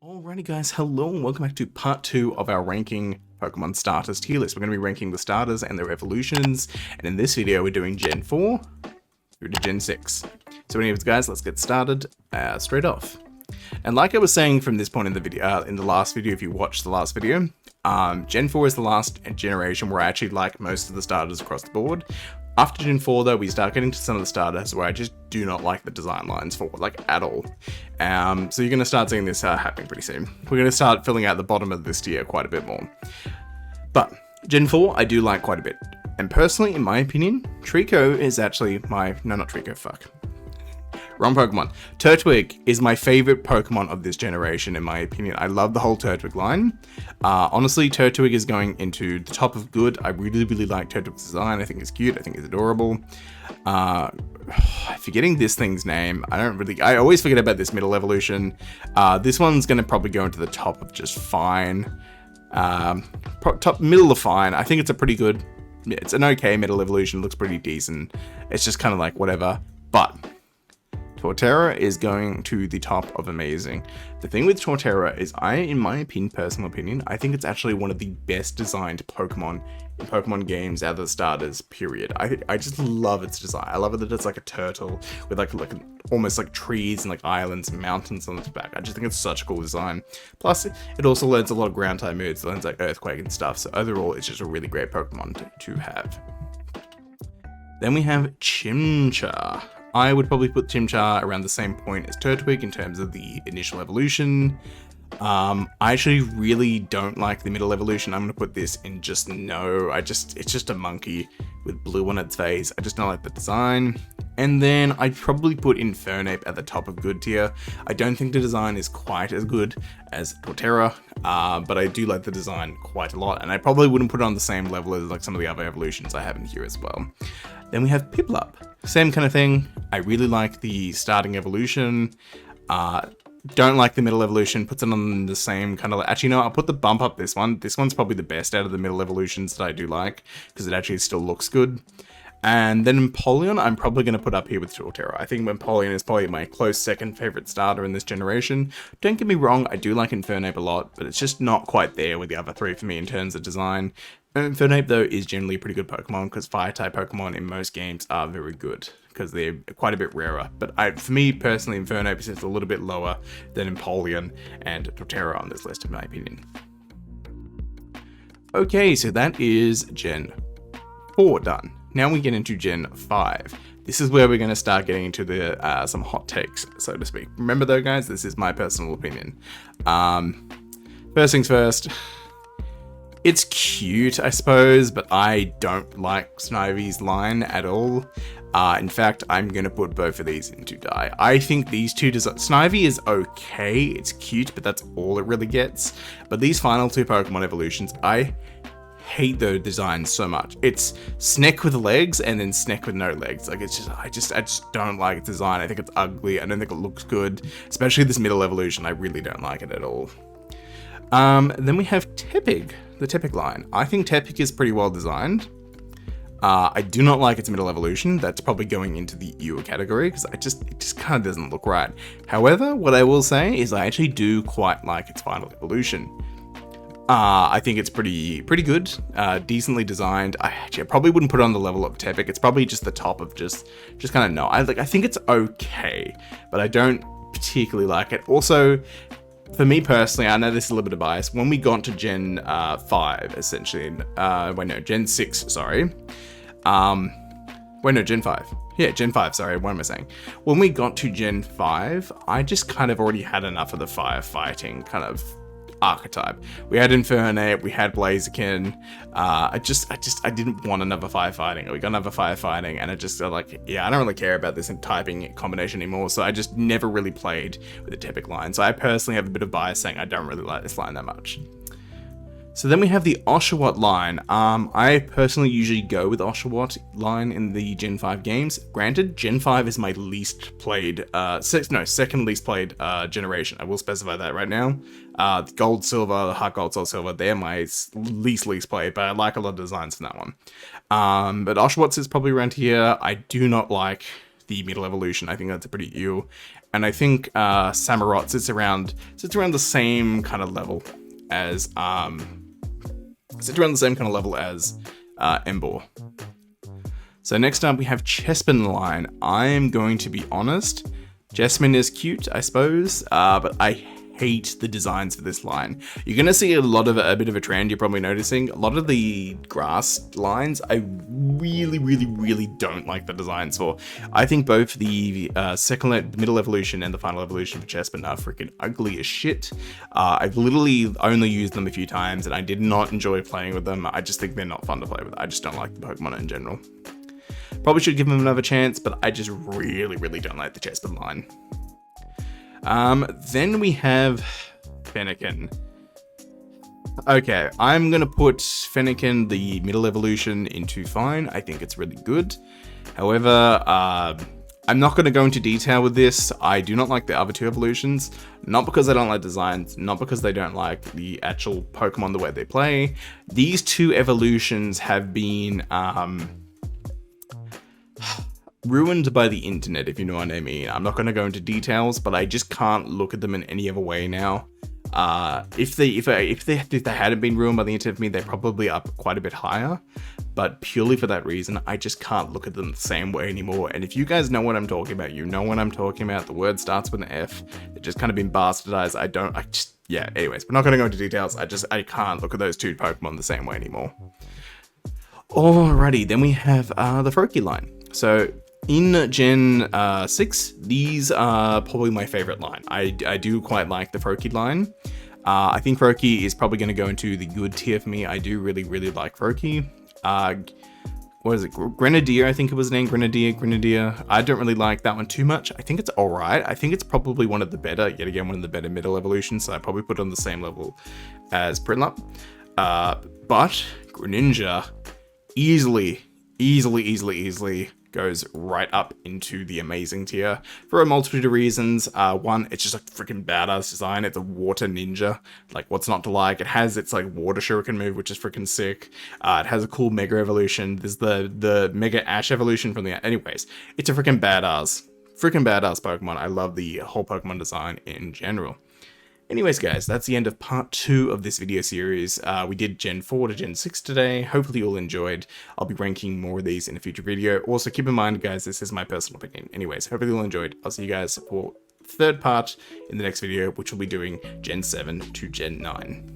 Alrighty guys, hello and welcome back to part 2 of our ranking Pokemon Starters tier list. We're going to be ranking the starters and their evolutions, and in this video we're doing Gen 4 through to Gen 6. So anyways guys, let's get started straight off. And like I was saying from this point in the video, in the last video, if you watched the last video, Gen 4 is the last generation where I actually like most of the starters across the board. After Gen 4 though, we start getting to some of the starters where I just do not like the design lines for, like, at all. So you're going to start seeing this happening pretty soon. We're going to start filling out the bottom of this tier quite a bit more. But Gen 4 I do like quite a bit. And personally, in my opinion, Trico is actually my... No, not Trico, fuck. Wrong Pokemon. Turtwig is my favorite Pokemon of this generation, in my opinion. I love the whole Turtwig line. Honestly, Turtwig is going into the top of good. I really like Turtwig's design. I think it's cute. I think it's adorable. Forgetting this thing's name. I always forget about this middle evolution. This one's going to probably go into the top of just fine. Middle of fine. I think it's a pretty good... Yeah, it's an okay middle evolution. Looks pretty decent. It's just kind of like whatever. But... Torterra is going to the top of amazing. The thing with Torterra is in my personal opinion, I think it's actually one of the best designed Pokemon in Pokemon games out of the starters, period. I just love its design. I love it that it's like a turtle with like almost like trees and like islands and mountains on its back. I just think it's such a cool design. Plus, it also learns a lot of ground type moves. It learns like Earthquake and stuff. So overall, it's just a really great Pokemon to have. Then we have Chimchar. I would probably put Chimchar around the same point as Turtwig in terms of the initial evolution. I actually really don't like the middle evolution. I'm going to put this in just no. It's just a monkey with blue on its face. I just don't like the design. And then I'd probably put Infernape at the top of good tier. I don't think the design is quite as good as Torterra, but I do like the design quite a lot. And I probably wouldn't put it on the same level as like some of the other evolutions I have in here as well. Then we have Piplup. Same kind of thing. I really like the starting evolution. Don't like the middle evolution. Puts it on the same kind of... Actually, no, I'll put the bump up this one. This one's probably the best out of the middle evolutions that I do like, because it actually still looks good. And then Empoleon, I'm probably going to put up here with Torterra. I think Empoleon is probably my close second favorite starter in this generation. Don't get me wrong, I do like Infernape a lot, but it's just not quite there with the other three for me in terms of design. Infernape, though, is generally a pretty good Pokemon, because Fire-type Pokemon in most games are very good, because they're quite a bit rarer. But for me, personally, Infernape is just a little bit lower than Empoleon and Torterra on this list, in my opinion. Okay, so that is Gen 4 done. Now we get into Gen 5. This is where we're going to start getting into the some hot takes, so to speak. Remember though, guys, this is my personal opinion. First things first, it's cute, I suppose, but I don't like Snivy's line at all. In fact, I'm going to put both of these into die. I think these two Snivy is okay, it's cute, but that's all it really gets. But these final two Pokemon evolutions, I hate the design so much. It's Sneck with legs and then Sneck with no legs. Like, it's just, I just don't like its design. I think it's ugly. I don't think it looks good, especially this middle evolution. I really don't like it at all. Then we have Tepig, the Tepig line. I think Tepig is pretty well designed. I do not like its middle evolution. That's probably going into the ew category because it just kind of doesn't look right. However, what I will say is I actually do quite like its final evolution. I think it's pretty good, decently designed. I probably wouldn't put it on the level of Tepig. It's probably just the top of just kind of no. I think it's okay, but I don't particularly like it. Also, for me personally, I know this is a little bit of bias. When we got to Gen 5, essentially, Gen 6, sorry. Gen 5. Yeah, Gen 5, sorry, what am I saying? When we got to Gen 5, I just kind of already had enough of the firefighting kind of archetype. We had Infernape, we had Blaziken. I didn't want another firefighting. We got another firefighting, and I just like, yeah, I don't really care about this typing combination anymore. So I just never really played with the Tepig line. So I personally have a bit of bias saying I don't really like this line that much. So then we have the Oshawott line. I personally usually go with Oshawott line in the Gen 5 games. Granted, Gen 5 is my least played, second least played generation. I will specify that right now. Gold, Silver, Heart Gold, Soul Silver, they're my least played, but I like a lot of designs from that one. But Oshawott is probably around here. I do not like the middle evolution. I think that's a pretty ew. and I think Samurott sits around the same kind of level as Emboar. So next up we have Chespin line. I'm going to be honest, Jessamine is cute, I suppose, but I hate the designs for this line. You're gonna see a bit of a trend. You're probably noticing a lot of the grass lines. I really don't like the designs for. I think both the middle evolution and the final evolution for Chespin are freaking ugly as shit. I've literally only used them a few times, and I did not enjoy playing with them. I just think they're not fun to play with. I just don't like the Pokemon in general. Probably should give them another chance, but I just really don't like the Chespin line. Then we have Fennekin. Okay, I'm gonna put Fennekin, the middle evolution, into fine. I think it's really good. However, I'm not gonna go into detail with this. I do not like the other two evolutions, not because I don't like designs, not because they don't like the actual Pokemon the way they play. These two evolutions have been, ruined by the internet, if you know what I mean. I'm not going to go into details, but I just can't look at them in any other way now. If they hadn't been ruined by the internet for me, they're probably up quite a bit higher. But purely for that reason, I just can't look at them the same way anymore. And if you guys know what I'm talking about, you know what I'm talking about. The word starts with an F. It's just kind of been bastardized. Yeah, anyways, we're not going to go into details. I can't look at those two Pokemon the same way anymore. Alrighty, then we have the Froakie line. So in Gen 6, these are probably my favorite line. I do quite like the Froakie line. I think Froakie is probably going to go into the good tier for me. I do really like Froakie. What is it? Grenadier, I think it was named. Grenadier. I don't really like that one too much. I think it's alright. I think it's probably one of the better, yet again, one of the better middle evolutions, so I probably put it on the same level as Prinlup. But Greninja easily goes right up into the amazing tier for a multitude of reasons. One, it's just a freaking badass design. It's a water ninja. Like, what's not to like? It has its like water shuriken move, which is freaking sick. It has a cool mega evolution. There's the mega ash evolution from the, anyways, it's a freaking badass Pokemon. I love the whole Pokemon design in general. Anyways, guys, that's the end of part 2 of this video series. We did Gen 4 to Gen 6 today. Hopefully you all enjoyed. I'll be ranking more of these in a future video. Also, keep in mind, guys, this is my personal opinion. Anyways, hopefully you all enjoyed. I'll see you guys for the third part in the next video, which will be doing Gen 7 to Gen 9.